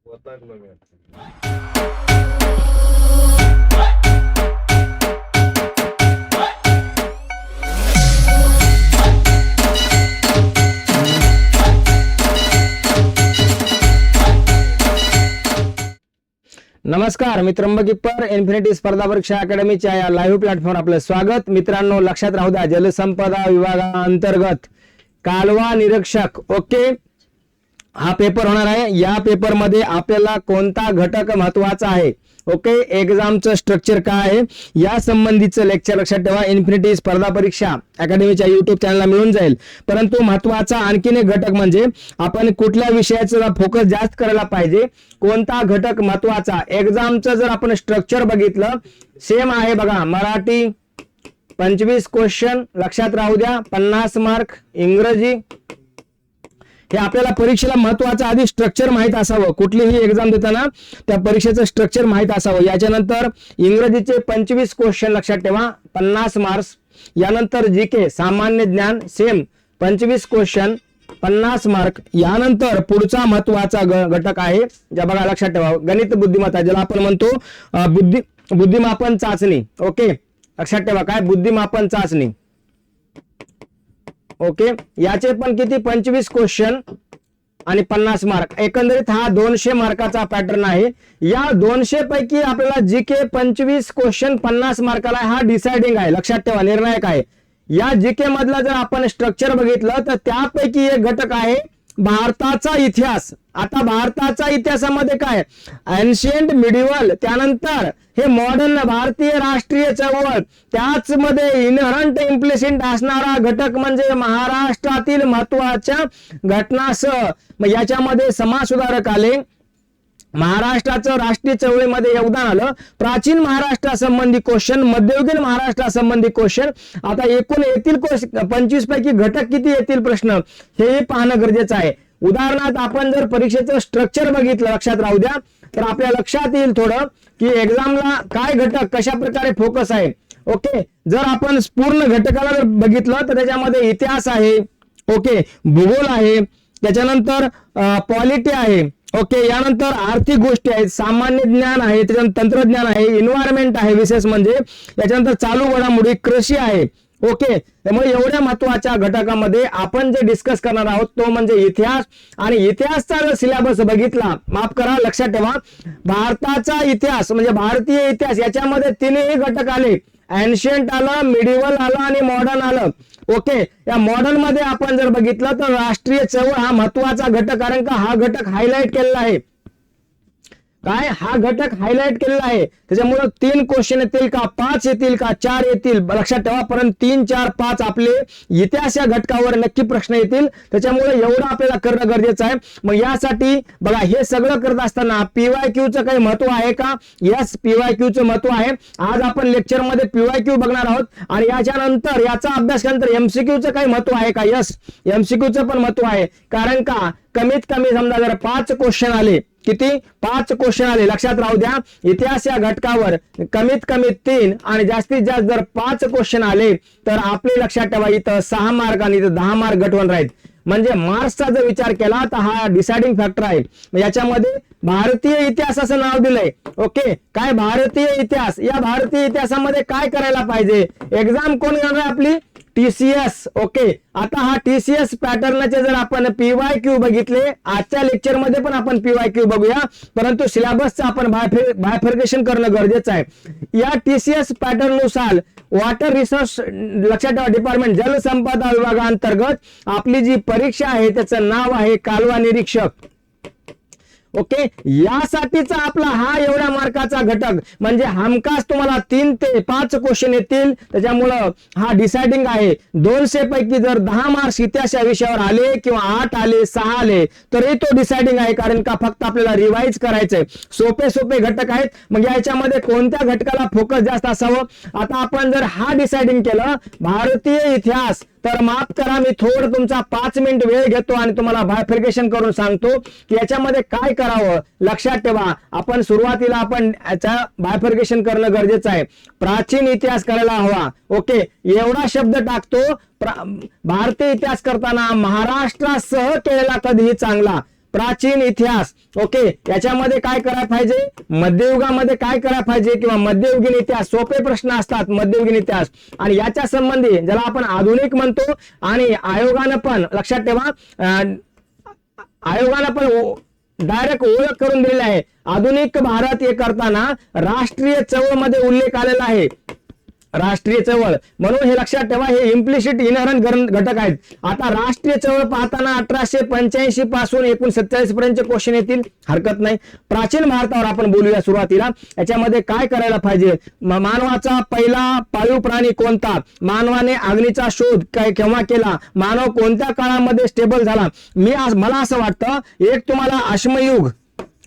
नमस्कार, मी Trimbak keeper infinity स्पर्धा परीक्षा अकॅडमीच्या या लाईव्ह प्लॅटफॉर्मवर आपलं स्वागत. मित्रांनो, लक्षात राहू द्या, जलसंपदा विभागाअंतर्गत कालवा निरीक्षक ओके हा पेपर होणार आहे. या पेपर मध्ये आपल्याला कोणता घटक महत्त्वाचा आहे ओके, एक्झामचं स्ट्रक्चर काय आहे या संबंधीचं लेक्चर लक्षात ठेवा. इन्फिनिटी स्पर्धा परीक्षा अकॅडमीच्या YouTube चॅनलला मिळून जाईल. परंतु महत्त्वाचा आणखीन एक घटक म्हणजे आपण कुठल्या विषयाचा फोकस जास्त करायला पाहिजे, कोणता घटक महत्त्वाचा. एक्झामचं जर आपण स्ट्रक्चर बघितलं सेम आहे बघा. मराठी 25 क्वेश्चन लक्षात राहू द्या, 50 मार्क. इंग्रजी हे आपल्याला परीक्षेला महत्त्वाचं आधी स्ट्रक्चर माहित असावं, कुठलीही एक्झाम देताना त्या परीक्षेचं स्ट्रक्चर माहित असावं. याच्यानंतर इंग्रजीचे 25 क्वेश्चन लक्षात ठेवा, 50 मार्क्स. यानंतर जीके सामान्य ज्ञान सेम 25 क्वेश्चन 50 मार्क. यानंतर पुढचा महत्त्वाचा घटक आहे ज्या बघा लक्षात ठेवा, गणित बुद्धिमत्ता, ज्याला आपण म्हणतो बुद्धिमापन चाचणी ओके. लक्षात ठेवा काय बुद्धिमापन चाचणी ओके. याचे पण किती 25 क्वेश्चन आणि 50 मार्क. एकंदरीत हा 200 मार्काचा पॅटर्न आहे. या 200 पैकी आपल्याला जीके 25 क्वेश्चन 50 मार्काला हा डिसाइडिंग आहे, लक्षात ठेवा, निर्णायक आहे. या जीके मधला जर आपण स्ट्रक्चर बघितलं तर त्यापैकी एक घटक आहे भारताचा इतिहास. आता भारताचा इतिहासामध्ये काय एन्शियंट, मिडिवल, त्यानंतर हे मॉडर्न, भारतीय राष्ट्रीय चळवळ, त्याच मध्ये इनहरंट इम्प्लिसिंट असणारा घटक म्हणजे महाराष्ट्रातील महत्वाच्या घटनासह. मग याच्यामध्ये समाज सुधारक आले, महाराष्ट्राचं राष्ट्रीय चळवळीमध्ये योगदान आलं, प्राचीन महाराष्ट्रासंबंधी क्वेश्चन, मध्ययुगीन महाराष्ट्रासंबंधी क्वेश्चन. आता एकूण येतील 25 पैकी घटक किती येतील प्रश्न हे पाहणं गरजेचं आहे. उदाहरणार्थ आपण जर परीक्षेचं स्ट्रक्चर बघितलं लक्षात राहू द्या तर आपल्या लक्षात येईल थोडं की एक्झामला काय घटक कशा प्रकारे फोकस आहे ओके. जर आपण पूर्ण घटकाला जर बघितलं तर त्याच्यामध्ये इतिहास आहे ओके, भूगोल आहे, त्याच्यानंतर पॉलिटी आहे ओके, यानंतर आर्थिक गोष्टी आहेत, सामान्य ज्ञान आहे, त्याच्यानंतर तंत्रज्ञान आहे, एन्व्हायरमेंट आहे विशेष म्हणजे, याच्यानंतर चालू घडामोडी, कृषी आहे ओके. त्यामुळे एवढ्या महत्वाच्या घटकामध्ये आपण जे डिस्कस करणार आहोत तो म्हणजे इतिहास. आणि इतिहासचा जर सिलेबस बघितला, माफ करा लक्षात ठेवा, भारताचा इतिहास म्हणजे भारतीय इतिहास याच्यामध्ये तिन्ही घटक आले, एन्शियंट आलं, मिडिवल आलं आणि मॉडर्न आलं ओके. या मॉडर्न मध्ये आपण जर बघितलं तर राष्ट्रीय चळवळ हा महत्वाचा घटक, कारण का हा घटक हायलाइट केलेला आहे. काय हा घटक हायलाइट केलेला आहे, त्याच्यामुळे 3 क्वेश्चन येतील का, 5 येतील का, 4 येतील लक्षात ठेवा. परंतु 3, 4, 5 आपले इतिहास या घटकावर नक्की प्रश्न येतील, त्याच्यामुळे एवढं आपल्याला करणं गरजेचं आहे. मग यासाठी बघा हे सगळं करत असताना पीवायक्यूचं काही महत्व आहे का, यस पीवायक्यूचं महत्व आहे. आज आपण लेक्चर मध्ये पीवायक्यू बघणार आहोत आणि याच्यानंतर याचा अभ्यास केल्यानंतर एमसीक्यूचं काही महत्व आहे का, यस एमसीक्यूचं पण महत्व आहे. कारण का कमीत कमी समजा जर 5 क्वेश्चन आले, किती 5 क्वेश्चन आले लक्षात राहू द्या, इतिहास या घटकावर कमीत कमी 3 आणि जास्तीत जास्त जर 5 क्वेश्चन आले तर आपले लक्षात ठेवा इथं 6 मार्क आणि इथं 10 मार्क घटवून राहील. म्हणजे मार्क्सचा जर विचार केला तर हा डिसाइडिंग फॅक्टर आहे. याच्यामध्ये भारतीय इतिहास असं नाव दिलंय ओके. काय भारतीय इतिहास, या भारतीय इतिहासामध्ये काय करायला पाहिजे, एक्झाम कोण घेणार आहे आपली टीसीएस ओके. आता हा टीसीएस पॅटर्नचे जर आपण पीवायक्यू बघितले, आजच्या लेक्चर मध्ये पण आपण पीवायक्यू बघूया, परंतु सिलेबसचं आपण बायफर्गेशन करणं गरजेचं आहे. या टीसीएस पॅटर्न नुसार वॉटर रिसोर्स लक्षात ठेवा डिपार्टमेंट जलसंपदा विभागाअंतर्गत आपली जी परीक्षा आहे त्याचं नाव आहे कालवा निरीक्षक ओके. यासाठीचा आपला हा एवढ्या मार्काचा घटक म्हणजे हमखास तुम्हाला 3 ते 5 क्वेश्चन येतील, त्याच्यामुळं हा डिसाइडिंग आहे. 200 पैकी जर 10 मार्क्स इतिहास या विषयावर आले किंवा 8 आले 6 आले तरी तो डिसाइडिंग आहे, कारण का फक्त आपल्याला रिवाइज करायचंय. सोपे घटक आहेत. मग याच्यामध्ये कोणत्या घटकाला फोकस जास्त असावं. आता आपण जर हा डिसाइडिंग केलं भारतीय इतिहास तर माफ करा मी थोडं तुमचा 5 मिनिट वेळ घेतो आणि तुम्हाला बायफर्गेशन करून सांगतो की याच्यामध्ये काय करावं. लक्षात ठेवा आपण सुरुवातीला आपण याचा बायफर्गेशन करणं गरजेचं आहे. प्राचीन इतिहास करायला हवा ओके. एवढा शब्द टाकतो भारतीय इतिहास करताना महाराष्ट्रासह केलेला कधीही चांगला. प्राचीन इतिहास. ओके, याच्यामध्ये काय करायला पाहिजे, मध्ययुगामध्ये काय करायला पाहिजे किंवा मध्ययुगीन इतिहास, सोपे प्रश्न असतात मध्ययुगीन इतिहास. आणि याच्या संबंधी ज्याला आपण आधुनिक म्हणतो, आणि आयोगानं पण लक्षात ठेवा, आयोगानं पण डायरेक्ट ओळख करून दिलेली आहे. आधुनिक भारत हे करताना राष्ट्रीय चळवळ मध्ये उल्लेख आलेला आहे, राष्ट्रीय चळवळ. म्हणून हे लक्षात ठेवा, हे इम्प्लिसिट इनहरंट घटक आहेत. आता राष्ट्रीय चळवळ पाहताना 1885 पासून 1947 पर्यंतचे क्वेश्चन येतील, हरकत नाही. प्राचीन भारतावर आपण बोलूया सुरुवातीला. याच्यामध्ये काय करायला पाहिजे, मानवाचा पहिला पाळीव प्राणी कोणता, मानवाने अग्नीचा शोध केव्हा केला, मानव कोणत्या काळामध्ये स्टेबल झाला. मला असं वाटतं एक तुम्हाला अश्मयुग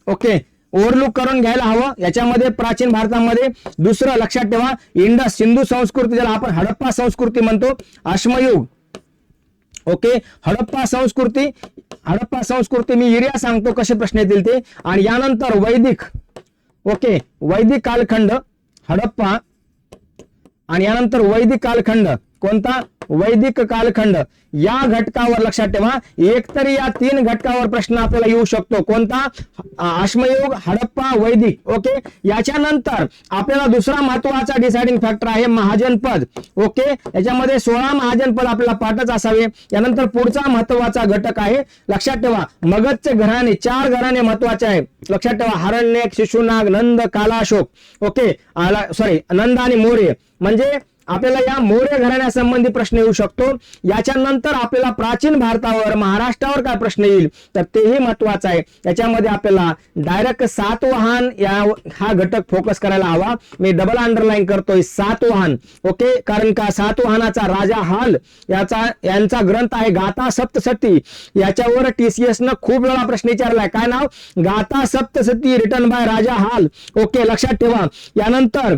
ओके ओव्हरलुक करून घ्यायला हवं याच्यामध्ये प्राचीन भारतामध्ये. दुसरं लक्षात ठेवा, इंडस सिंधू संस्कृती ज्याला आपण हडप्पा संस्कृती म्हणतो, अश्मयुग. ओके, हडप्पा संस्कृती मी एरिया सांगतो कसे प्रश्न येतील ते. आणि यानंतर वैदिक, ओके वैदिक कालखंड हडप्पा, आणि यानंतर वैदिक कालखंड कोणता, वैदिक कालखंड. या घटकावर लक्षात ठेवा, एकतरी या 3 घटकावर प्रश्न आपल्याला येऊ शकतो. कोणता, अश्मयुग, हडप्पा, वैदिक. ओके, याच्यानंतर आपल्याला दुसरा महत्वाचा डिसाइडिंग फॅक्टर आहे महाजनपद. ओके, याच्यामध्ये 16 महाजनपद आपल्याला पाठच असावे. यानंतर पुढचा महत्वाचा घटक आहे, लक्षात ठेवा, मगधचे घराणे, 4 घराणे महत्वाचे आहे. लक्षात ठेवा, हरण्यक, शिशुनाग, नंद, कालाशोक. ओके, सॉरी नंद आणि मौर्य. म्हणजे आपल्याला या मौर्य घराण्यासंबंधी प्रश्न येऊ शकतो. याच्यानंतर आपल्याला प्राचीन भारतावर, महाराष्ट्रावर काय प्रश्न येईल तर तेही महत्वाचं आहे. याच्यामध्ये आपल्याला डायरेक्ट सातवाहन हा घटक फोकस करायला हवा. मी डबल अंडरलाईन करतोय सातवाहन. ओके, कारण का सातवाहनाचा राजा हाल यांचा ग्रंथ आहे गाथा सप्तशती. याच्यावर TCS न खूप वेळा प्रश्न विचारलाय. काय नाव, गाथा सप्तशती रिटन बाय राजा हाल. ओके, लक्षात ठेवा. यानंतर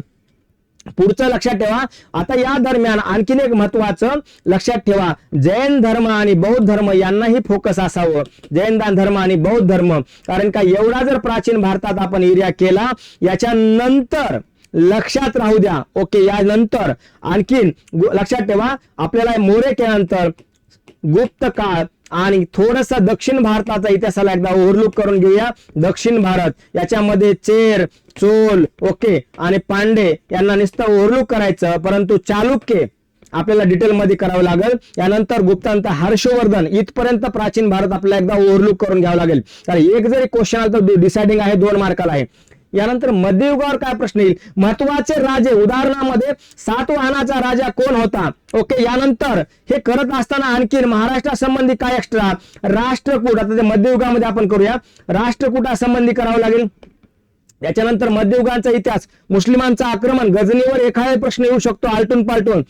पुढचं लक्षात ठेवा, आता या दरम्यान आणखीन एक महत्वाचं लक्षात ठेवा, जैन धर्म आणि बौद्ध धर्म यांनाही फोकस असावं. जैन धर्म आणि बौद्ध धर्म, कारण का एवढा जर प्राचीन भारतात आपण एरिया केला, याच्यानंतर लक्षात राहू द्या. ओके, यानंतर आणखीन लक्षात ठेवा, आपल्याला मौर्य केल्यानंतर गुप्त काळ आणि थोडसा दक्षिण भारताचा इतिहासाला एकदा ओव्हरलुक करून घेऊया. दक्षिण भारत, याच्यामध्ये चेर, चोल, ओके आणि पांडे यांना नुसतं ओव्हरलुक करायचं, परंतु चालुक्य आपल्याला डिटेल मध्ये करावं लागेल. यानंतर गुप्तांत, हर्षवर्धन, इथपर्यंत प्राचीन भारत आपल्याला एकदा ओव्हरलुक करून घ्यावं लागेल. तर एक जरी क्वेश्चन आला तर डिसाइडिंग आहे, 2 मार्काला आहे. यानंतर मध्ययुगावर काय प्रश्न येईल, महत्वाचे राजे, उदाहरणामध्ये सातवाहनाचा राजा कोण होता. ओके, यानंतर हे करत असताना आणखी महाराष्ट्रासंबंधी काय एक्स्ट्रा, राष्ट्रकूट. आता ते मध्ययुगामध्ये आपण करूया, राष्ट्रकूटासंबंधी करावं लागेल. याच्यानंतर मध्ययुगाचा इतिहास, मुस्लिमांचं आक्रमण, गजनीवर एखादा प्रश्न येऊ शकतो आलटून पालटून.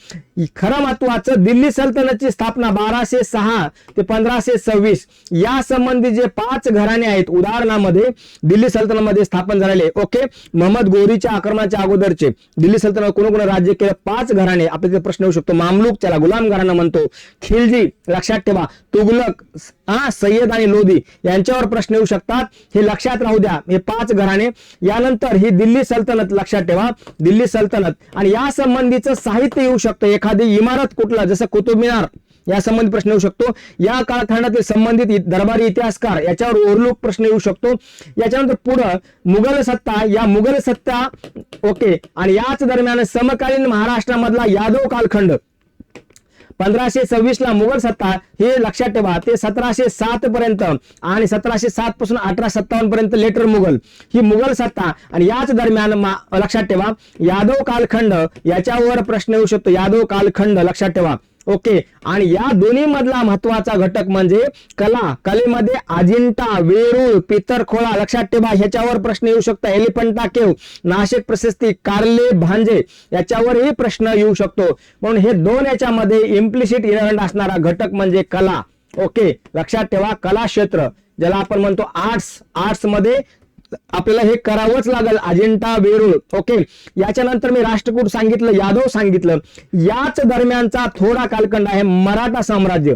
खरं महत्वाचं, दिल्ली सल्तनतची स्थापना 1206 ते 1526 या संबंधी जे 5 घराणे आहेत उदाहरणामध्ये दिल्ली सल्तनतमध्ये स्थापन झालेले. ओके, मोहम्मद गोरीच्या आक्रमणाच्या अगोदरचे दिल्ली सल्तनत कोण राज्य केलं, 5 घराणे आपल्याला प्रश्न येऊ शकतो. मामलूक, त्याला गुलाम घराणा म्हणतो. खिलजी, लक्षात ठेवा, तुगलक, सय्यद आणि लोधी यांच्यावर प्रश्न येऊ शकतात. हे लक्षात राहू द्या, हे 5 घराणे. यानंतर ही दिल्ली सल्तनत, लक्षात ठेवा दिल्ली सल्तनत, आणि या संबंधीचं साहित्य येऊ शकतं. एखादी इमारत कुठला, जसं कुतुब मिनार, या संबंधित प्रश्न येऊ शकतो. या कालखंडातील संबंधित दरबारी इतिहासकार याच्यावर ओव्हरलुक प्रश्न येऊ शकतो. याच्यानंतर पुढं मुघल सत्ता, या मुघल सत्ता. ओके, आणि याच दरम्यान समकालीन महाराष्ट्रामधला यादव कालखंड, 1526 ला मुघल सत्ता, हे लक्षात ठेवा. ते 1707 पर्यंत आणि 1707 पासून 1857 पर्यंत लेटर मुघल, ही मुघल सत्ता. आणि याच दरम्यान लक्षात ठेवा यादव कालखंड, याच्यावर प्रश्न येऊ शकतो. यादव कालखंड लक्षात ठेवा. ओके, आणि या दोन्ही मधला महत्वाचा घटक म्हणजे कला. कलेमध्ये अजिंठा, वेरूळ, पितरखोळा, लक्षात ठेवा ह्याच्यावर प्रश्न येऊ शकतो. एलिफंटा केव, नाशिक प्रशस्ती, कारले भांजे याच्यावरही प्रश्न येऊ शकतो. म्हणून हे 2 याच्यामध्ये इम्प्लिसिट इनहरंट असणारा घटक म्हणजे कला. ओके, लक्षात ठेवा, कला क्षेत्र ज्याला आपण म्हणतो आर्ट्स मध्ये आपल्याला हे करावंच लागेल. अजिंठा, वेरूळ. ओके, याच्यानंतर मी राष्ट्रकूट सांगितलं, यादव सांगितलं. याच दरम्यानचा थोडा कालखंड आहे मराठा साम्राज्य.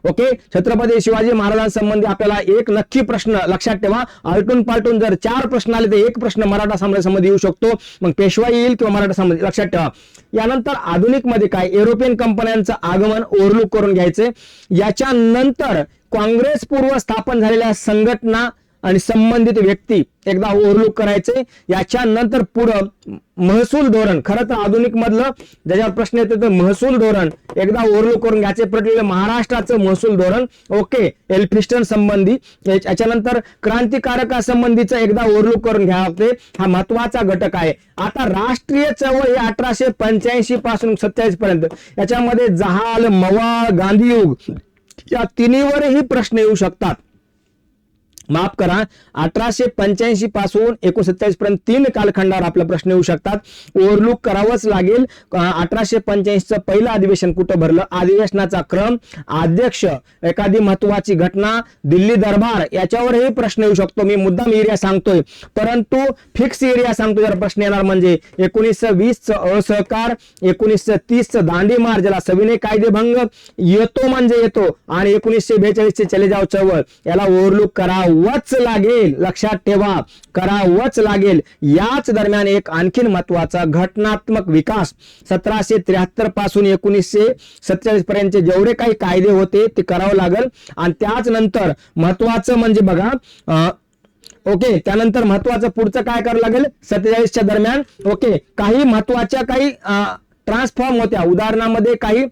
ओके, छत्रपती शिवाजी महाराजांसंबंधी आपल्याला एक नक्की प्रश्न लक्षात ठेवा. आलटून पालटून जर 4 प्रश्न आले तर एक प्रश्न मराठा साम्राज्यासंबंधी येऊ शकतो. मग पेशवा येईल किंवा मराठा साम्राज्य, लक्षात ठेवा. यानंतर आधुनिक मध्ये काय, युरोपियन कंपन्यांचं आगमन ओव्हरलुक करून घ्यायचे. याच्यानंतर काँग्रेस पूर्व स्थापन झालेल्या संघटना आणि संबंधित व्यक्ती एकदा ओव्हरलुक करायचे. याच्यानंतर पुढं महसूल धोरण, खरं तर आधुनिक मधलं ज्याच्यावर प्रश्न येतो तर महसूल धोरण एकदा ओव्हरलुक करून घ्यायचे. पर्टिक्युलर महाराष्ट्राचं महसूल धोरण, ओके, एल्फिस्टन संबंधी. याच्यानंतर क्रांतिकारकासंबंधीचं एकदा ओव्हरलुक करून घ्यावे, हा महत्वाचा घटक आहे. आता राष्ट्रीय चळवळ ही 1885 पासून 47 पर्यंत, याच्यामध्ये जहाल, मवाळ, गांधीयुग या तिन्हीवरही प्रश्न येऊ शकतात. माफ करा, 1885 पासून 1947 पर्यंत 3 कालखंडावर आपला प्रश्न येऊ शकतात. ओव्हरलुक करावंच लागेल. 1885चं पहिलं अधिवेशन कुठं भरलं, अधिवेशनाचा क्रम, अध्यक्ष, एखादी महत्वाची घटना, दिल्ली दरबार, याच्यावरही प्रश्न येऊ शकतो. मी मुद्दाम एरिया सांगतोय, परंतु फिक्स एरिया सांगतो जर प्रश्न येणार म्हणजे 1920चं असहकार, 1930चं दांडी मार्च ज्याला सविनय कायदेभंग येतो म्हणजे येतो, आणि 1942चे चले जाव चळवळ, याला ओव्हरलुक करावंच लागेल. लक्षात ठेवा, करावंच लागेल. याच दरम्यान एक आणखीन महत्वाचा घटनात्मक विकास 1773 पासून 1947 पर्यंत जेवढे काही कायदे होते ते करावं लागेल. आणि त्याच नंतर महत्वाचं म्हणजे बघा, ओके, त्यानंतर महत्वाचं पुढचं काय करावं लागेल 47च्या दरम्यान, ओके, काही महत्वाच्या काही ट्रान्सफॉर्म होत्या. उदाहरणामध्ये काही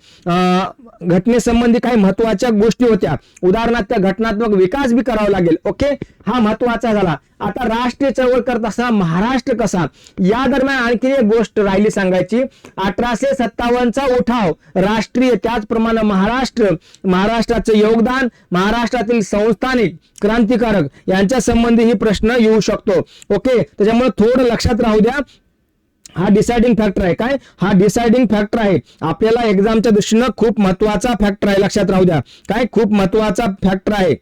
घटनेसंबंधी काही महत्वाच्या गोष्टी होत्या. उदाहरणार्थ त्या घटनात्मक विकास बी करावा लागेल. ओके, हा महत्वाचा झाला. आता राष्ट्रीय चळवळ करत असताना महाराष्ट्र कसा, या दरम्यान आणखी एक गोष्ट राहिली सांगायची. 1857चा उठाव राष्ट्रीय, त्याचप्रमाणे महाराष्ट्राचं योगदान, महाराष्ट्रातील संस्थानिक क्रांतिकारक यांच्या संबंधी ही प्रश्न येऊ शकतो. ओके, त्याच्यामुळे थोडं लक्षात राहू द्या. हा डिसाइडिंग फॅक्टर आहे. काय, हा डिसाइडिंग फॅक्टर आहे. आपल्याला एक्झामच्या दृष्टीनं खूप महत्वाचा फॅक्टर आहे. लक्षात राहू द्या. काय, खूप महत्वाचा फॅक्टर आहे.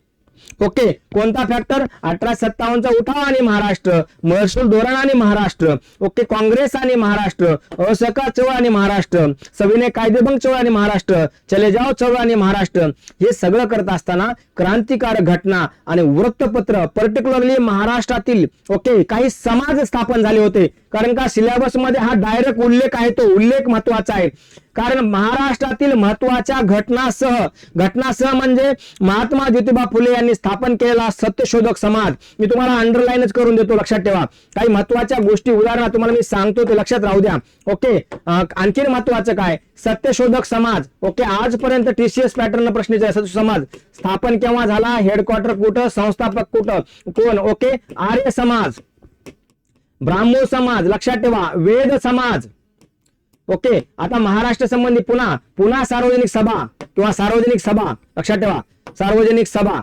ओके, कोणता फॅक्टर, 1857चा उठाव आणि महाराष्ट्र, महसूल धोरण आणि महाराष्ट्र, ओके, काँग्रेस आणि महाराष्ट्र, असहकार चळवळ आणि महाराष्ट्र, सविनय कायदेभंग चळवळ आणि महाराष्ट्र, चले जाव चळवळ आणि महाराष्ट्र, हे सगळं करत असताना क्रांतिकारक घटना आणि वृत्तपत्र, पर्टिक्युलरली महाराष्ट्रातील, ओके, काही समाज स्थापन झाले होते. कारण का सिलेबस मध्ये हा डायरेक्ट उल्लेख आहे, तो उल्लेख महत्वाचा आहे. कारण महाराष्ट्रातील महत्वाच्या घटनासह म्हणजे महात्मा ज्योतिबा फुले यांनी स्थापन केलेला सत्यशोधक समाज, मी तुम्हाला अंडरलाईनच करून देतो. लक्षात ठेवा, काही महत्वाच्या गोष्टी उदाहरण तुम्हाला मी सांगतो ते लक्षात राहू द्या. ओके, आणखीन महत्वाचं काय, सत्यशोधक समाज. ओके, आजपर्यंत TCS पॅटर्न प्रश्न सत्यशोधक समाज स्थापन केव्हा झाला, हेडक्वार्टर कुठं, संस्थापक कुठं, कोण, ओके, आर्य समाज, ब्राह्मो समाज, लक्षात ठेवा, वेद समाज. ओके, आता महाराष्ट्र संबंधी पुन्हा सार्वजनिक सभा किंवा सार्वजनिक सभा, लक्षात ठेवा, सार्वजनिक सभा.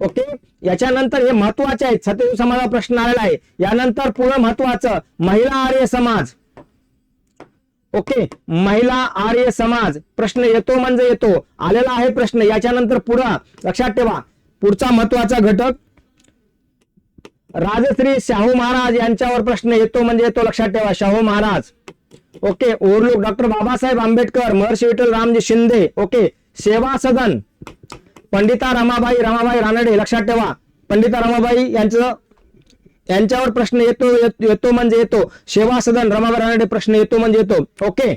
ओके, याच्यानंतर हे महत्वाचे आहेत. सत्यशोधक समाजाचा प्रश्न आलेला आहे. यानंतर पुढे महत्वाचं महिला आर्य समाज. ओके, महिला आर्य समाज प्रश्न येतो म्हणजे येतो, आलेला आहे प्रश्न. याच्यानंतर पुढं लक्षात ठेवा, पुढचा महत्वाचा घटक राजश्री शाहू महाराज यांच्यावर प्रश्न येतो म्हणजे येतो. लक्षात ठेवा, Shahu Maharaj. Okay, overlook doctor Babasaheb Ambedkar, Maharshi Vitthal Ramji Shinde. Okay, Seva Sadan, Pandita Ramabai Ranade. लक्षात ठेवा, पंडिता रमाबाई यांच्यावर प्रश्न येतो म्हणजे येतो. सेवा सदन, रमाबाई रानडे प्रश्न येतो म्हणजे येतो. ओके,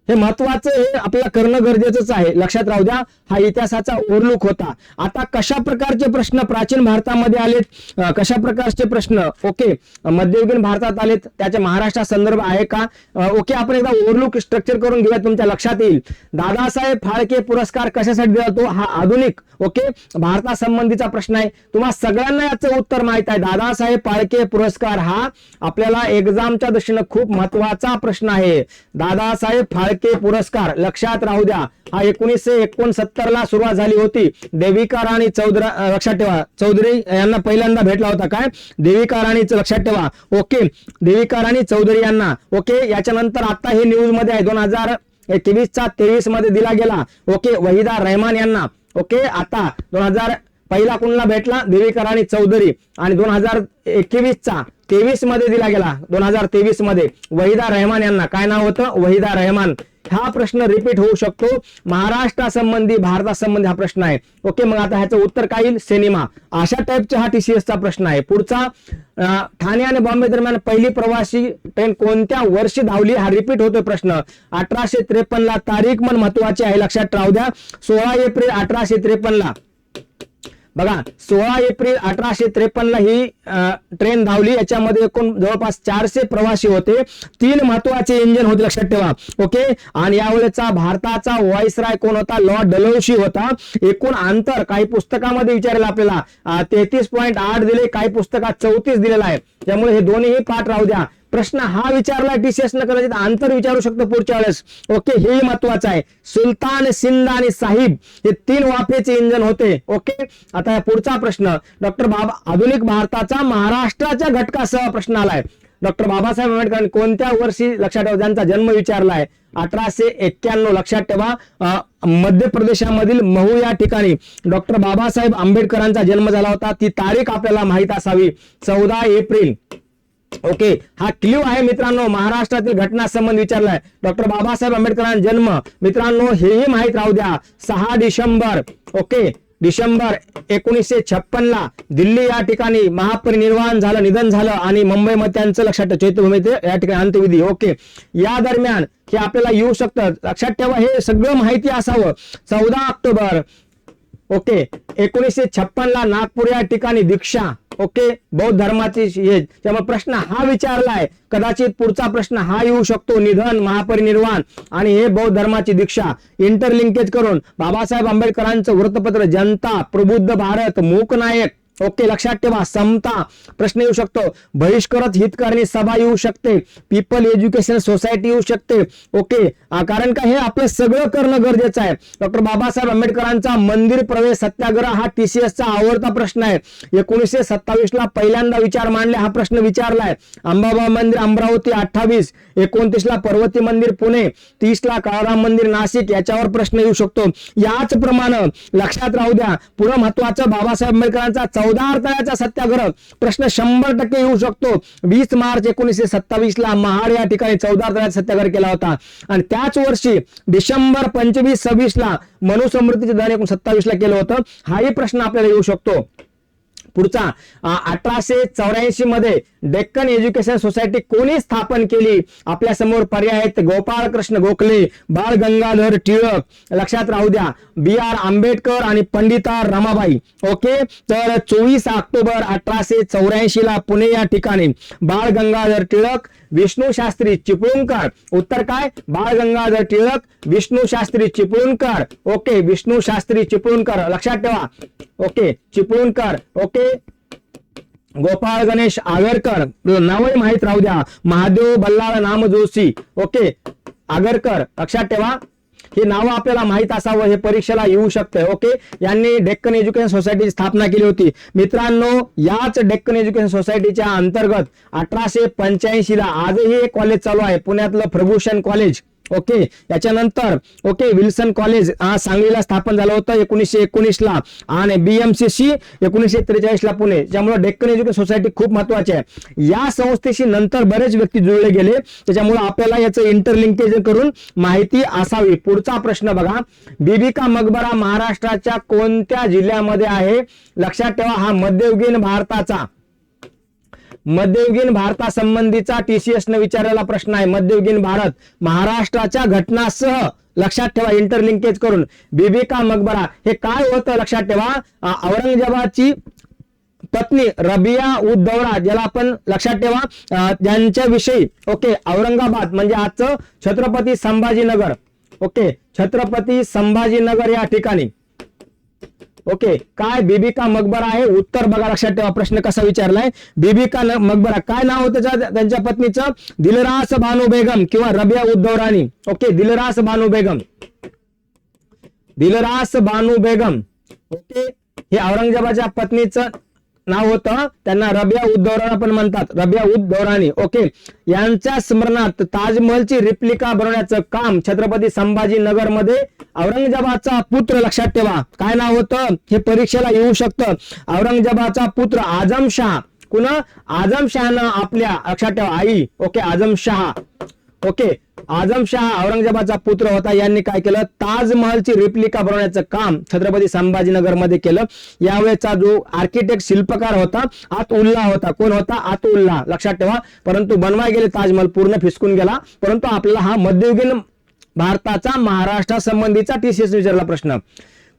हे महत्वाचं, हे आपल्याला करणं गरजेचंच आहे. लक्षात राहू द्या, हा इतिहासाचा ओव्हरलुक होता. आता कशा प्रकारचे प्रश्न प्राचीन भारतामध्ये आलेत, कशा प्रकारचे प्रश्न ओके मध्ययुगीन भारतात आलेत, त्याचे महाराष्ट्रात संदर्भ आहे का, ओके, आपण एकदा ओव्हरलुक स्ट्रक्चर करून घेऊया, तुमच्या लक्षात येईल. दादासाहेब फाळके पुरस्कार कशासाठी दिला जातो, हा आधुनिक ओके भारतासंबंधीचा प्रश्न आहे. तुम्हा सगळ्यांना याचं उत्तर माहित आहे. दादासाहेब फाळके पुरस्कार हा आपल्याला एक्झामच्या दृष्टीनं खूप महत्वाचा प्रश्न आहे. दादासाहेब फाळके पुरस्कार लक्षात राहू द्या, हा 1969 ला सुरुवात झाली होती. देविका राणी चौधरी, लक्षात ठेवा, चौधरी यांना पहिल्यांदा भेटला होता. काय, देविका राणीचं लक्षात ठेवा. ओके, देविका राणी चौधरी यांना. ओके, याच्यानंतर आता हे न्यूज मध्ये आहे 2021चा 23 मध्ये दिला गेला. ओके, वहिदा रहमान यांना. ओके, आता 2000 पहिला कोणाला भेटला, देविका राणी चौधरी, आणि 2021चा 23 मध्ये दिला गेला, 2023 मध्ये वहिदा रहमान यांना. काय नाव होतं, वहिदा रहमान. हा प्रश्न रिपीट होऊ शकतो. महाराष्ट्रासंबंधी भारतासंबंधी हा प्रश्न आहे. ओके, मग आता ह्याचं उत्तर काय येईल? सिनेमा. अशा टाईपचा हा TCSचा प्रश्न आहे. पुढचा, ठाणे आणि बॉम्बे दरम्यान पहिली प्रवासी ट्रेन कोणत्या वर्षी धावली? हा रिपीट होतोय प्रश्न. 1853 ला. तारीख पण महत्वाची आहे, लक्षात राहू द्या. 16 एप्रिल 1853 ला. बघा, 16 एप्रिल 1853 ला ही ट्रेन धावली. याच्यामध्ये एकूण जवळपास 400 प्रवासी होते. 3 महत्वाचे इंजिन होते, लक्षात ठेवा. ओके, आणि यावेळेचा भारताचा व्हाईसराय कोण होता? लॉर्ड डलहौसी होता. एकूण अंतर काही पुस्तकामध्ये विचारलेलं आपल्याला 33.8 दिले, काही पुस्तकात 34 दिलेला आहे. त्यामुळे हे दोन्ही पाठ राहू द्या. प्रश्न हा विचारला TCS न, कदाचित अंतर विचारू शकतो पुढच्या वेळेस. ओके, हे महत्वाचं आहे. सुलतान, सिंध आणि साहिब हे 3 वाफेचे इंजन होते. ओके, आता पुढचा प्रश्न, डॉक्टर आधुनिक भारताचा महाराष्ट्राच्या घटकासह प्रश्न आलाय. डॉक्टर बाबासाहेब आंबेडकरांनी कोणत्या वर्षी, लक्षात ठेवा, त्यांचा जन्म विचारलाय. 1891, लक्षात ठेवा. मध्य प्रदेशामधील महू या ठिकाणी डॉक्टर बाबासाहेब आंबेडकरांचा जन्म झाला होता. ती तारीख आपल्याला माहित असावी, 14 एप्रिल. ओके, हा क्ल्यू आहे मित्रांनो. महाराष्ट्रातील घटना संबंध विचारलाय. डॉक्टर बाबासाहेब आंबेडकरांचा जन्म मित्रांनो हेही माहित राहू द्या, 6 डिसेंबर. ओके, डिसेंबर 1956 ला दिल्ली या ठिकाणी महापरिनिर्वाण झालं, निधन झालं. आणि मुंबईमध्ये त्यांचं, लक्षात ठेवा, चैत्यभूमीत या ठिकाणी अंत्यविधी. ओके, या दरम्यान हे आपल्याला येऊ शकतं, लक्षात ठेवा. हे सगळं माहिती असावं. 14 ऑक्टोबर ओके 1956 ला नागपूर या ठिकाणी दीक्षा. ओके, बौद्ध धर्माची. त्यामुळे प्रश्न हा विचारलाय, कदाचित पुढचा प्रश्न हा येऊ शकतो. निधन, महापरिनिर्वाण आणि हे बौद्ध धर्माची दीक्षा इंटरलिंकेज करून बाबासाहेब आंबेडकरांचं वृत्तपत्र जनता, प्रबुद्ध भारत, मूक नायक. ओके, लक्षात ठेवा. समता प्रश्न येऊ शकतो. बहिष्कृत हितकारणी सभा येऊ शकते. पीपल एज्युकेशन सोसायटी येऊ शकते. ओके, कारण का हे आपलं सगळं करणं गरजेचं आहे. डॉक्टर बाबासाहेब आंबेडकरांचा मंदिर प्रवेश सत्याग्रह हा TCSचा आवडता प्रश्न आहे. 1927 ला पहिल्यांदा विचार मांडले, हा प्रश्न विचारलाय. अंबाबा मंदिर अमरावती 28, 29 ला पर्वती मंदिर पुणे, 30 ला काळाराम मंदिर नाशिक. याच्यावर प्रश्न येऊ शकतो. याच प्रमाणे लक्षात राहू द्या. पुढे महत्वाचं, बाबासाहेब आंबेडकरांचा 14 तळ्याचा सत्याग्रह प्रश्न 100% येऊ शकतो. 20 मार्च 1927 ला महाड या ठिकाणी 14 तळ्याचा सत्याग्रह केला होता. आणि त्याच वर्षी डिसेंबर 25-26 ला मनुस्मृतीचे दहन 1927 ला केलं होतं. हाही प्रश्न आपल्याला येऊ शकतो. पुढचा, 1884 मध्ये डेक्कन एज्युकेशन सोसायटी कोणी स्थापन केली? आपल्या समोर पर्याय आहेत. गोपाळकृष्ण गोखले, बाळ गंगाधर टिळक, लक्षात राहू द्या, BR आंबेडकर आणि पंडिता रमाबाई. ओके, तर 24 ऑक्टोबर 1884 ला पुणे या ठिकाणी बाळ गंगाधर टिळक, विष्णू शास्त्री चिपळूणकर. उत्तर काय? बाळ गंगाधर टिळक, विष्णू शास्त्री चिपळूणकर. ओके, विष्णू शास्त्री चिपळूणकर, लक्षात ठेवा. ओके, चिपळूणकर. ओके, गोपाळ गणेश आगरकर, नावही माहित राहू द्या. महादेव बल्लाळ नाम जोशी. ओके, आगरकर, लक्षात ठेवा. हे नाव आपल्याला माहित असावं, हे परीक्षेला येऊ शकतं. ओके, यांनी डेक्कन एज्युकेशन सोसायटीची स्थापना केली होती. मित्रांनो, याच डेक्कन एज्युकेशन सोसायटीच्या अंतर्गत 1885 ला आजही एक कॉलेज चालू आहे, पुण्यातलं फर्ग्युसन कॉलेज. ओके, याच्यानंतर ओके विल्सन कॉलेज सांगलीला स्थापन झालं होतं 1919 ला. आणि BMCC 1943 ला पुणे. त्यामुळे डेक्कन एज्युकेशन सोसायटी खूप महत्वाची आहे. या संस्थेशी नंतर बरेच व्यक्ती जुळले गेले, त्याच्यामुळे आपल्याला याचं इंटरलिंकेज करून माहिती असावी. पुढचा प्रश्न बघा, बीबी का मकबरा महाराष्ट्राच्या कोणत्या जिल्ह्यामध्ये आहे? लक्षात ठेवा, हा मध्ययुगीन भारतासंबंधीचा TCS ने विचारलेला प्रश्न आहे. मध्ययुगीन भारत महाराष्ट्राच्या घटनासह, लक्षात ठेवा, इंटरलिंकेज करून. बीबी का मकबरा हे काय होतं? लक्षात ठेवा, औरंगजेबाची पत्नी रबिया उद दौरा, ज्याला आपण लक्षात ठेवा ज्यांच्याविषयी. ओके, औरंगाबाद म्हणजे आजचं छत्रपती संभाजीनगर. ओके, छत्रपती संभाजीनगर या ठिकाणी. ओके, काय बीबी का मकबरा आहे? उत्तर बघा, लक्षात ठेवा. प्रश्न कसा विचारलाय? बीबी का मकबरा, काय नाव होतं त्यांच्या पत्नीचं? दिलरास बानो बेगम किंवा रबिया उद दौरानी. ओके, दिलरास बानो बेगम, दिलरास बानो बेगम. ओके, हे औरंगजेबाच्या पत्नीचं नाव होतं. त्यांना रबिया उद दौरानी पण म्हणतात, रबिया उद दौरानी. ओके, यांच्या स्मरणार्थ ताजमहलची रिप्लिका बनवण्याचं काम छत्रपती संभाजीनगर मध्ये औरंगजेबाचा पुत्र, लक्षात ठेवा, काय नाव होतं? हे परीक्षेला येऊ शकतं. औरंगजेबाचा पुत्र आजमशाह. कुणा? आजमशहानं आपल्या, लक्षात ठेवा, आई. ओके, आजमशाह. ओके, आझमशाह औरंगजेबाचा पुत्र होता. यांनी काय केलं, ताजमहलची रेप्लिका बनवण्याचं काम छत्रपती संभाजीनगर मध्ये केलं. यावेळेचा जो आर्किटेक्ट शिल्पकार होता आत-उल्ला होता. कोण होता, आत-उल्ला, लक्षात ठेवा. परंतु बनवाय गेले ताजमहल, पूर्ण फिसकून गेला. परंतु आपल्याला हा मध्ययुगीन भारताचा महाराष्ट्र संबंधीचा TCS विचारला प्रश्न.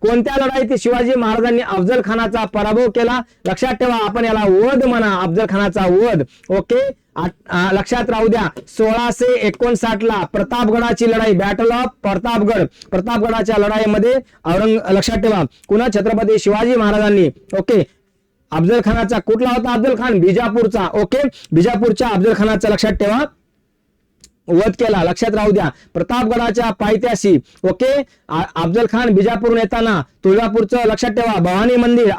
कोणत्या लढाईत शिवाजी महाराजांनी अफजल खानाचा पराभव केला? लक्षात ठेवा, आपण याला वध म्हणा, अफजल खानाचा वध. ओके, लक्षात राहू द्या. 1659 ला प्रतापगडाची लढाई, बॅटल ऑफ प्रतापगड. प्रतापगडाच्या लढाईमध्ये लक्षात ठेवा कुणा, छत्रपती शिवाजी महाराजांनी ओके अफजल खानाचा, कुठला होता अफजल खान, बिजापूरचा. ओके, बिजापूरच्या अफजल खानाचा लक्षात ठेवा वध केला. लक्षात राहू द्या, प्रतापगडाच्या पायथ्याशी ओके अफजल खान बिजापूरहून येताना तुळजापूरचं लक्षात ठेवा भवानी मंदिर,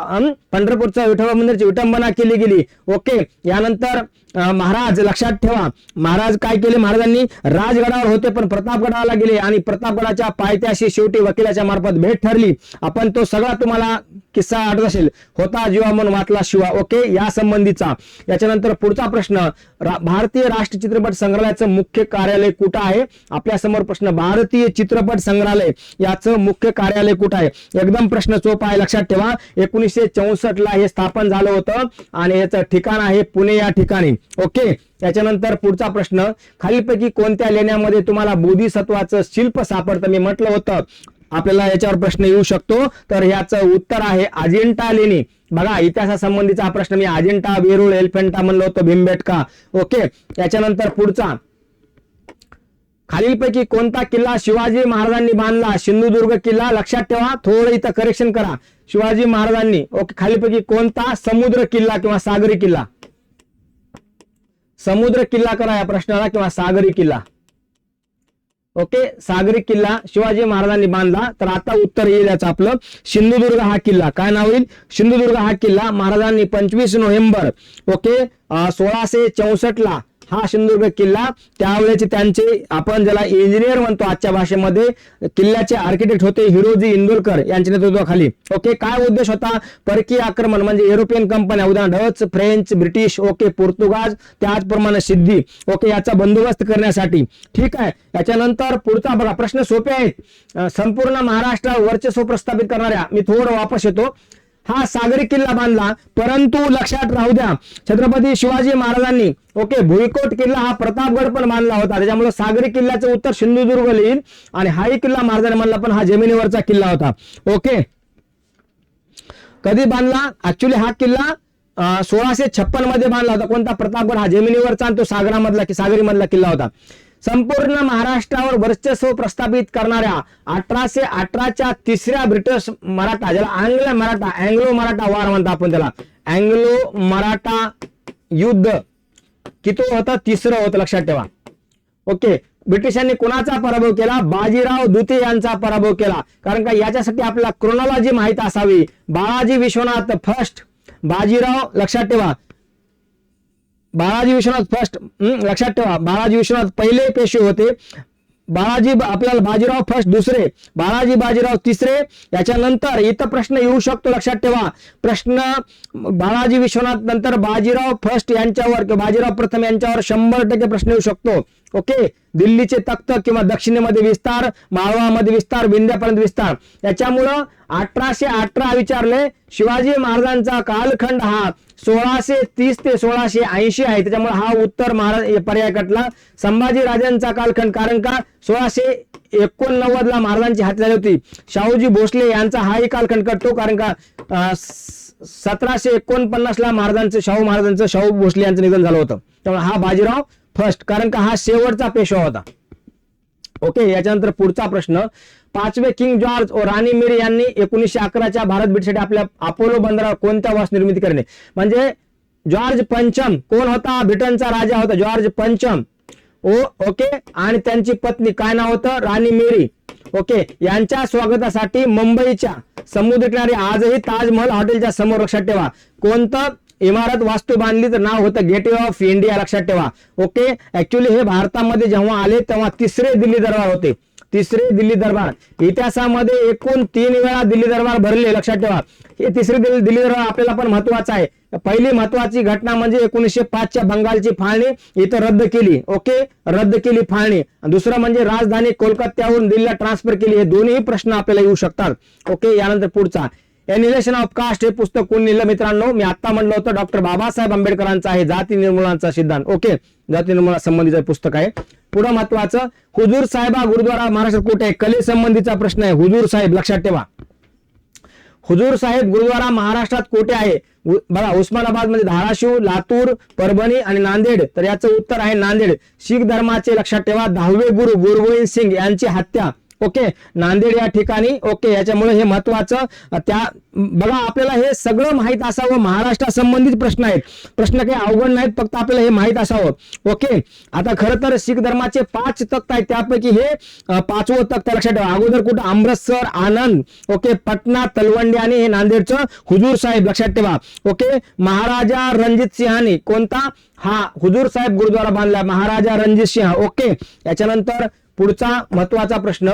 पंढरपूरचं विठोबा मंदिरची विटंबना केली गेली. ओके, यानंतर महाराज लक्षात ठेवा, महाराज काय केले, महाराजांनी राजगडावर होते पण प्रतापगडाला गेले आणि प्रतापगडाच्या पायथ्याशी शेवटी वकिलाच्या मार्फत भेट ठरली. आपण तो सगळा तुम्हाला किस्सा आठवत असेल, होता जीवा म्हणून वाटला शिवा. ओके, या संबंधीचा. याच्यानंतर पुढचा प्रश्न, भारतीय राष्ट्रीय चित्रपट संग्रहालयाचं मुख्य कार्यालय कुठं आहे? आपल्या समोर प्रश्न, भारतीय चित्रपट संग्रहालय याचं मुख्य कार्यालय कुठं आहे? एकदम प्रश्न सोपा आहे, लक्षात ठेवा. 1964 ला हे स्थापन झालं होतं आणि याचं ठिकाण आहे पुणे या ठिकाणी. ओके, याच्यानंतर पुढचा प्रश्न, खालीलपैकी कोणत्या लेण्यामध्ये तुम्हाला बोधिसत्वाचं शिल्प सापडतं? मी म्हटलं होतं आपल्याला याच्यावर प्रश्न येऊ शकतो, तर याचं उत्तर आहे अजिंठा लेणी. बघा, इतिहासासंबंधीचा प्रश्न, मी अजिंठा, वेरूळ, एलिफंटा म्हणलं होतं, भीमबेटका. ओके, याच्यानंतर पुढचा, खालीलपैकी कोणता किल्ला शिवाजी महाराजांनी बांधला? सिंधुदुर्ग किल्ला. लक्षात ठेवा, थोडं इथं करेक्शन करा, शिवाजी महाराजांनी. ओके, खालीलपैकी कोणता समुद्र किल्ला किंवा सागरी किल्ला? समुद्र किल्ला करा या प्रश्नाला किंवा सागरी किल्ला. ओके, सागरी किल्ला शिवाजी महाराजांनी बांधला. तर आता उत्तर येईल याचं आपलं सिंधुदुर्ग हा किल्ला. काय नाव येईल? सिंधुदुर्ग हा किल्ला महाराजांनी 25 नोव्हेंबर ओके 1664 ला हा सिंधुदुर्ग किल्ला, त्यावेळेचे त्यांचे, आपण ज्याला इंजिनियर म्हणतो आजच्या भाषेमध्ये, किल्ल्याचे आर्किटेक्ट होते हिरोजी इंदोरकर यांच्या नेतृत्वाखाली. ओके, काय उद्देश होता? परकीय आक्रमण म्हणजे युरोपियन कंपन्या, उदाहरण डच, फ्रेंच, ब्रिटिश, ओके पोर्तुगाज, त्याचप्रमाणे सिद्धी, ओके याचा बंदोबस्त करण्यासाठी. ठीक आहे. याच्यानंतर पुढचा बघा, प्रश्न सोपे आहेत, संपूर्ण महाराष्ट्रावर वर्चस्व प्रस्थापित करणाऱ्या. मी थोडं वापस येतो. हा सागरी किल्ला बांधला, परंतु लक्षात राहू द्या छत्रपती शिवाजी महाराजांनी ओके भुईकोट किल्ला हा प्रतापगड पण बांधला होता. त्याच्यामुळे सागरी किल्ल्याचं उत्तर सिंधुदुर्ग येईल आणि हाही किल्ला महाराजांनी बांधला पण हा जमिनीवरचा किल्ला होता. ओके, कधी बांधला? ऍक्च्युली हा किल्ला 1656 मध्ये बांधला होता. कोणता? प्रतापगड. हा जमिनीवरचा आणि तो सागरी मधला किल्ला होता. संपूर्ण महाराष्ट्रावर वर्चस्व प्रस्थापित करणाऱ्या 1818च्या तिसऱ्या ब्रिटिश मराठा, ज्याला अँग्लो मराठा वार म्हणतात आपण त्याला, अँग्लो मराठा युद्ध किती होतं? तिसरं होतं, लक्षात ठेवा. ओके, ब्रिटिशांनी कोणाचा पराभव केला? बाजीराव द्वितीय यांचा पराभव केला. कारण का याच्यासाठी आपल्याला क्रोनॉलॉजी माहित असावी. बाळाजी विश्वनाथ फर्स्ट, बाजीराव, लक्षात ठेवा, बाळाजी विश्वनाथ फर्स्ट, लक्षात ठेवा, बाळाजी विश्वनाथ पहिले पेशवे होते. आपल्याला बाजीराव फर्स्ट दुसरे, बाजीराव तिसरे. याच्यानंतर इथं प्रश्न येऊ शकतो, लक्षात ठेवा. प्रश्न बाळाजी विश्वनाथ नंतर बाजीराव फर्स्ट यांच्यावर किंवा बाजीराव प्रथम यांच्यावर 100% प्रश्न येऊ शकतो. ओके, दिल्लीचे तख्त किंवा दक्षिणेमध्ये विस्तार, माळवामध्ये विस्तार, विंध्यापर्यंत विस्तार. याच्यामुळं 1818 विचारले. शिवाजी महाराजांचा कालखंड हा 1630 ते 1680 आहे. त्याच्यामुळे हा उत्तर पर्याय कटला. संभाजी राजांचा कालखंड, कारण का 1689 ला महाराजांची हत्या झाली होती. शाहूजी भोसले यांचा हाही कालखंड कटतो, कारण का 1749 ला शाहू भोसले यांचं निधन झालं होतं. त्यामुळे हा बाजीराव फर्स्ट, कारण का हा शेवटचा पेशवा होता. ओके, याच्यानंतर पुढचा प्रश्न, पाचवे किंग जॉर्ज व राणी मेरी यांनी 1911च्या भारत भेटीसाठी आपल्या अपोलो बंदरावर कोणत्या वास निर्मिती करणे? म्हणजे जॉर्ज पंचम कोण होता? ब्रिटनचा राजा होता जॉर्ज पंचम. ओके, आणि त्यांची पत्नी काय नाव होतं? राणी मेरी. ओके, यांच्या स्वागतासाठी मुंबईच्या समुद्र किनारी आजही ताजमहल हॉटेलच्या समोर, लक्षात ठेवा, कोणतं इमारत वास्तू बांधली? तर नाव होतं गेटवे ऑफ इंडिया, लक्षात ठेवा. ओके, ऍक्च्युली हे भारतामध्ये जेव्हा आले तेव्हा तिसरे दिल्ली दरबार होते. तिसरे दिल्ली दरबार। इतिहासामध्ये एकूण 3 वेळा दिल्ली दरबार भरले, लक्षात ठेवा। हे तिसरे दिल्ली दरबार आपल्याला पण महत्वाचं आहे। पहिली महत्वाची घटना म्हणजे 1905च्या बंगालची फाळणी इथं रद्द केली, ओके, रद्द केली फाळणी। दुसरं म्हणजे राजधानी कोलकात्यावरून दिल्लीला ट्रान्सफर केली। हे दोन्ही प्रश्न आपल्याला येऊ शकतात, ओके। यानंतर पुढचा एनिलेशन ऑफ कास्ट हे पुस्तक कोण लिहिलं मित्रांनो? मी आता म्हणलं होतं डॉक्टर बाबासाहेब आंबेडकरांचं आहे, जाती निर्मूलनाचा सिद्धांत, ओके, जाती निर्मूलना संबंधीचं पुस्तक आहे। पुढे महत्वाचं हुजूर साहेबा गुरुद्वारा महाराष्ट्रात कुठे आहे? कले संबंधीचा प्रश्न आहे, हुजूर साहेब, लक्षात ठेवा। हुजूर साहेब गुरुद्वारा महाराष्ट्रात कुठे आहे? बघा, उस्मानाबाद मध्ये, धाराशिव, लातूर, परभणी आणि नांदेड। तर याचं उत्तर आहे नांदेड। शीख धर्माचे, लक्षात ठेवा, 10वे गुरु गुरु गोविंद सिंग यांची हत्या, ओके, नांदेड या ठिकाणी, ओके। याच्यामुळे हे महत्वाचं, त्या बघा आपल्याला हे सगळं माहित असावं। महाराष्ट्रासंबंधित प्रश्न आहेत, प्रश्न काही अवघड नाहीत, फक्त आपल्याला हे माहित असावं, ओके। आता खरं तर शीख धर्माचे 5 तख्त आहेत, त्यापैकी हे 5वं तख्त, लक्षात ठेवा। अगोदर कुठं? अमृतसर, आनंद, ओके, पटना, तलवंडी आणि हे नांदेडचं हुजूर साहेब, लक्षात ठेवा, ओके। महाराजा रणजित सिंहानी कोणता? हा हुजूर साहेब गुरुद्वारा बांधला, महाराजा रणजित सिंह, ओके। याच्यानंतर पुढचा महत्वाचा प्रश्न,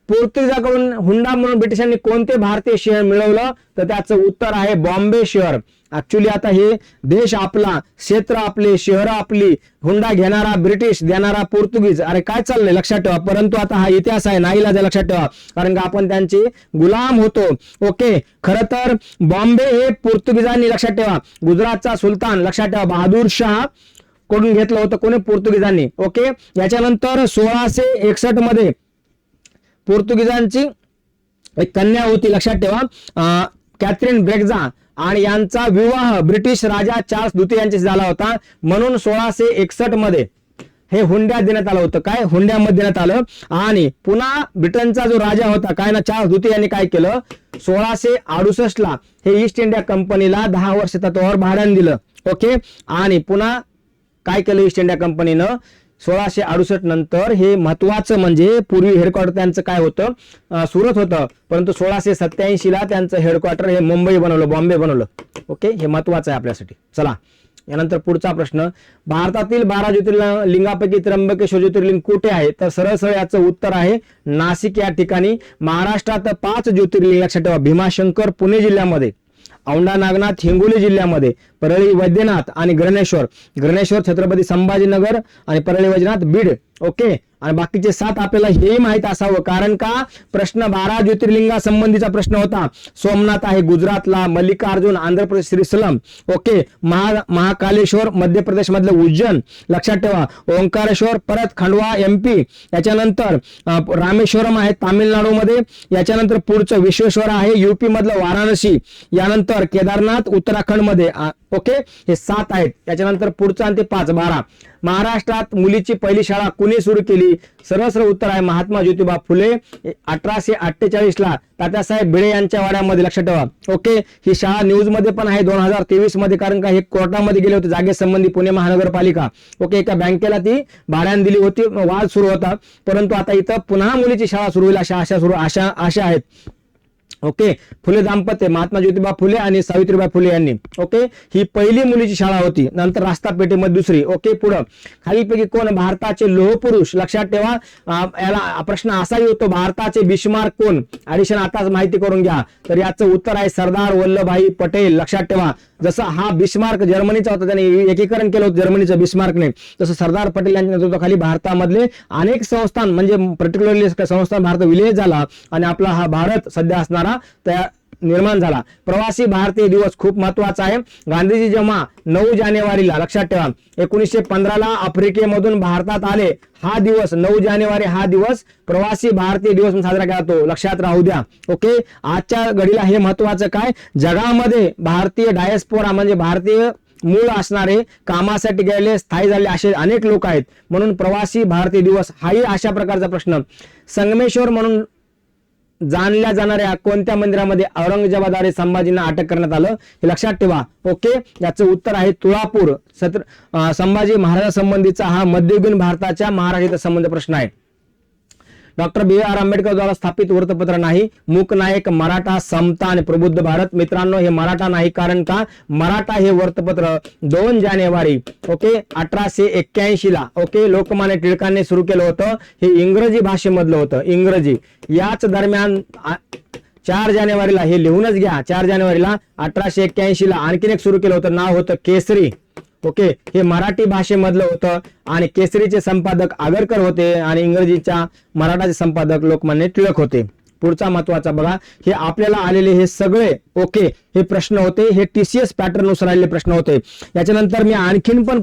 पोर्तुगीजाकडून हुंडा म्हणून ब्रिटिशांनी कोणते भारतीय शहर मिळवलं? तर त्याचं उत्तर आहे बॉम्बे शहर। ऍक्च्युली आता हे देश आपला, क्षेत्र आपले, शहर आपली, हुंडा घेणारा ब्रिटिश, देणारा पोर्तुगीज, अरे काय चाललंय, लक्षात ठेवा। परंतु आता हा इतिहास आहे, नाईलाज आहे, लक्षात ठेवा, कारण का आपण त्यांचे गुलाम होतो, ओके। खरं तर बॉम्बे हे पोर्तुगीजांनी, लक्षात ठेवा, गुजरातचा सुलतान, लक्षात ठेवा, बहादूर शाह कडून घेतलं होतं, कोणी? पोर्तुगीजांनी, ओके। याच्यानंतर 1661 मध्ये पोर्तुगीजांची एक कन्या होती, लक्षात ठेवा, कॅथरीन ब्रेग्जा, आणि यांचा विवाह ब्रिटिश राजा चार्ल्स द्वितीय यांच्याशी झाला होता, म्हणून 1661 मध्ये हे हुंड्यात देण्यात आलं होतं। काय? हुंड्यामध्ये देण्यात आलं। आणि पुन्हा ब्रिटनचा जो राजा होता, काय ना, चार्ल्स द्वितीय यांनी काय केलं? 1668 ला हे ईस्ट इंडिया कंपनीला 10 वर्ष तत्वावर भाड्याने दिलं, ओके। आणि पुन्हा काय केलं ईस्ट इंडिया कंपनीनं? 1668 नंतर हे महत्वाचं म्हणजे पूर्वी हेडक्वार्टर त्यांचं काय होतं? सुरत होतं, परंतु 1687 ला त्यांचं हेडक्वार्टर हे मुंबई बनवलं, बॉम्बे बनवलं, ओके। हे महत्वाचं आहे आपल्यासाठी। चला यानंतर पुढचा प्रश्न, भारतातील 12 ज्योतिर्लिंगापैकी त्र्यंबकेश्वर ज्योतिर्लिंग कुठे आहे? तर सरळ सरळ याचं उत्तर आहे नाशिक या ठिकाणी। महाराष्ट्रात 5 ज्योतिर्लिंग, लक्षात ठेवा, भीमाशंकर पुणे जिल्ह्यामध्ये, औंढा नागनाथ हिंगोली जिल्ह्यामध्ये, परळी वैद्यनाथ आणि ग्रणेश्वर छत्रपती संभाजीनगर आणि परळी वैद्यनाथ बीड, ओके। आणि बाकीचे 7 आपल्याला हे माहित असावं, कारण का प्रश्न 12 ज्योतिर्लिंगा संबंधीचा प्रश्न होता। सोमनाथ आहे गुजरातला, मल्लिकार्जुन आंध्र प्रदेश, श्रीसलम, ओके, महाकालेश्वर मध्य प्रदेश मधलं उज्जैन, लक्षात ठेवा, ओंकारेश्वर परत खंडवा MP, याच्यानंतर रामेश्वरम आहे तामिळनाडू मध्ये, याच्यानंतर पुढचं विश्वेश्वर आहे UP मधलं वाराणसी, यानंतर केदारनाथ उत्तराखंड मध्ये, ओके। हे 7 आहेत। याच्यानंतर पुढचं आणि ते 5, 12 महाराष्ट्रात मुलीची पहिली शाळा कुणी सुरू केली? सरळ सरळ उत्तर आहे महात्मा ज्योतिबा फुले, 1848 ला तात्यासाहेब भिडे यांच्या वाड्यामध्ये, लक्षात ठेवा, ओके। ही शाळा न्यूज मध्ये पण आहे 2023 मध्ये, कारण का हे कोर्टामध्ये गेले होते जागेसंबंधी, पुणे महानगरपालिका, ओके। एका बँकेला ती भाड्याने दिली होती, वाद सुरू होता, परंतु आता इथं पुन्हा मुलीची शाळा सुरू होईल अशा आशा आहेत, ओके। फुले दाम्पत्य, महात्मा ज्योतिबा फुले आणि सावित्रीबाई फुले यांनी, ओके। ही पहिली मुलीची शाळा होती, नंतर रास्ता पेठेमध्ये दुसरी, ओके। पुढं खालीलपैकी कोण भारताचे लोहपुरुष? लक्षात ठेवा, याला प्रश्न असा येतो, भारताचे बिस्मार्क कोण? ऍडिशन आताच माहिती करून घ्या। तर याचं उत्तर आहे सरदार वल्लभभाई पटेल, लक्षात ठेवा। जसं हा बिस्मार्क जर्मनीचा होता, त्याने एकीकरण केलं होतं जर्मनीचं बिस्मार्कने, तसं सरदार पटेल यांच्या नेतृत्वाखाली भारतामधले अनेक संस्थान, म्हणजे पर्टिक्युलरली संस्थान भारत विलय झाला आणि आपला हा भारत सध्या असणारा तयार निर्माण झाला। प्रवासी भारतीय दिवस खूप महत्वाचा आहे। गांधीजी जेव्हा 9 जानेवारीला, लक्षात ठेवा, 1915 ला आफ्रिकेमधून भारतात आले, हा दिवस 9 जानेवारी हा दिवस प्रवासी भारतीय दिवस म्हणून साजरा केला जातो, लक्षात राहू द्या, ओके। आजच्या घडीला हे महत्वाचं काय, जगामध्ये भारतीय डायस्पोरा म्हणजे भारतीय मूळ असणारे, कामासाठी गेलेले, स्थायी झाले असे अनेक लोक आहेत, म्हणून प्रवासी भारतीय दिवस हाही अशा प्रकारचा प्रश्न। संगमेश्वर म्हणून जाणल्या जाणाऱ्या कोणत्या मंदिरामध्ये औरंगजेबाद्वारे संभाजींना अटक करण्यात आलं? हे लक्षात ठेवा, ओके। याचं उत्तर आहे तुळापूर। संभाजी महाराजांसंबंधीचा हा मध्ययुगीन भारताच्या महाराष्ट्राचा संबंध प्रश्न आहे। डॉक्टर BR आंबेडकर द्वारा स्थापित वृत्तपत्र नाही. मूक नायक, मराठा, समता आणि प्रबुद्ध भारत. मित्रांनो हे मराठा नाही, कारण का मराठा हे वृत्तपत्र 2 जानेवारी 1881 ला लोकमान्य टिळकांनी सुरू केलं होतं. हे इंग्रजी भाषेमधलं होतं, इंग्रजी. याच दरम्यान 4 जानेवारीला हे लिहूनच घ्या, 4 जानेवारीला 1881 ला आणखीन एक सुरू केलं होतं, नाव होतं केसरी. हे मराठी भाषेमधलं होतं आणि केसरीचे संपादक आगरकर होते आणि इंग्रजीच्या मराठाचे संपादक लोकमान्य टिळक होते. पुढचा महत्वाचा बघा, हे आपल्याला आलेले हे सगळे हे प्रश्न होते, हे TCS पॅटर्न नुसार आलेले प्रश्न होते. याच्यानंतर मी आणखीन पण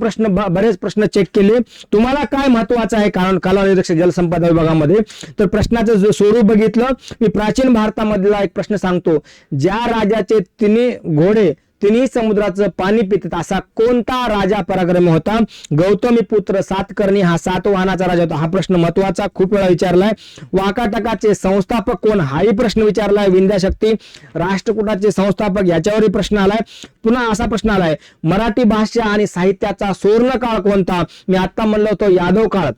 बरेच प्रश्न चेक केले. तुम्हाला काय महत्वाचं आहे कारण कालवा निरीक्षक जलसंपदा विभागामध्ये, तर प्रश्नाचं जो स्वरूप बघितलं मी प्राचीन भारतामधला एक प्रश्न सांगतो. ज्या राजाचे तिन्ही समुद्राचं पाणी पितात असा कोणता राजा पराक्रमी होता? गौतमी पुत्र सातकर्णी हा सातवाहनाचा राजा होता. हा प्रश्न महत्वाचा, खूप वेळा विचारलाय. वाकाटकाचे संस्थापक कोण? हाही प्रश्न विचारलाय. विंध्याशक्ती राष्ट्रकूटाचे संस्थापक याच्यावरही प्रश्न आलाय. पुन्हा असा प्रश्न आलाय, मराठी भाषा आणि साहित्याचा सुवर्ण काळ कोणता? मी आता म्हणलो होतो यादव काळ.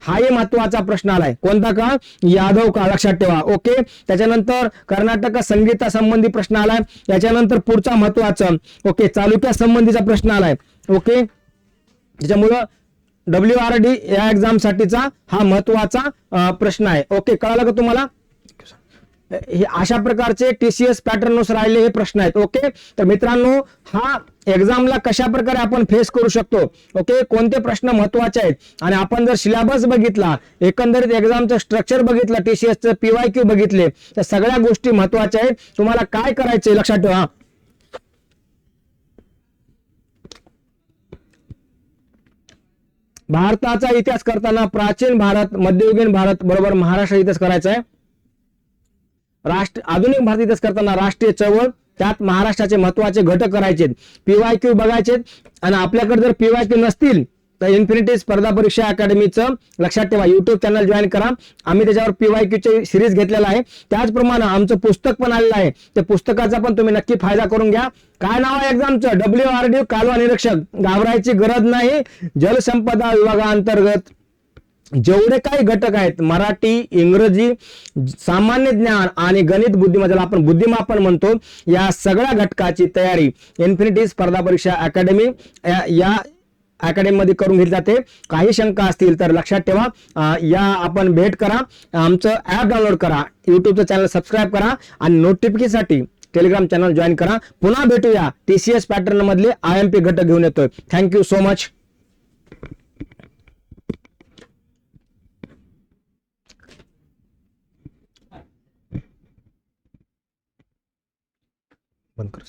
हाही महत्वाचा प्रश्न आलाय. कोणता काळ? यादव काळ, लक्षात ठेवा. त्याच्यानंतर कर्नाटक संगीता संबंधी प्रश्न आलाय. याच्यानंतर पुढचा महत्वाचा चालुक्या संबंधीचा प्रश्न आलाय. त्याच्यामुळं WRD या एक्झाम साठीचा हा महत्वाचा प्रश्न आहे. कळालं का तुम्हाला? हे अशा प्रकारचे TCS पॅटर्न नुसार आलेले हे प्रश्न आहेत. तर मित्रांनो हा एक्झामला कशा प्रकारे आपण फेस करू शकतो, कोणते प्रश्न महत्वाचे आहेत, आणि आपण जर सिलेबस बघितला, एकंदरीत एक्झामचं स्ट्रक्चर बघितलं, TCSचं PYQ बघितले, तर सगळ्या गोष्टी महत्वाच्या आहेत. तुम्हाला काय करायचंय लक्षात ठेवा. भारताचा इतिहास करताना प्राचीन भारत, मध्ययुगीन भारत बरोबर महाराष्ट्र इतिहास करायचा आहे. आधुनिक भारत इतिहास करताना राष्ट्रीय चळवळ, त्यात महाराष्ट्राचे महत्वाचे घटक करायचे, PYQ बघायचे. आणि आपल्याकडे जर PYQ नसतील तर इन्फिनिटी स्पर्धा परीक्षा अकॅडमीचं लक्षात ठेवा, YouTube चॅनल जॉईन करा. आम्ही त्याच्यावर PYQ ची सिरीज घेतलेला आहे. त्याचप्रमाणे आमचं पुस्तक पण आलेलं आहे. त्या पुस्तकाचा पण तुम्ही नक्की फायदा करून घ्या. काय नाव आहे एक्झामचं? WRD कालवा निरीक्षक. घाबरायची गरज नाही. जलसंपदा विभागाअंतर्गत जेवढे काही घटक आहेत, मराठी, इंग्रजी, सामान्य ज्ञान आणि गणित बुद्धिमत्ता, आपण बुद्धिमापन म्हणतो, या सगळ्या घटकाची तयारी इन्फिनिटी स्पर्धा परीक्षा अकॅडमी या अकॅडमीमध्ये करून घेतली जाते. काही शंका असतील तर लक्षात ठेवा, या आपण भेट करा, आमचं ऍप डाउनलोड करा, युट्यूबचं चॅनल सबस्क्राईब करा आणि नोटिफिकेशनसाठी टेलिग्राम चॅनल जॉईन करा. पुन्हा भेटूया TCS पॅटर्न मधले IMP घटक घेऊन येतोय. Thank you so much. बंद कर.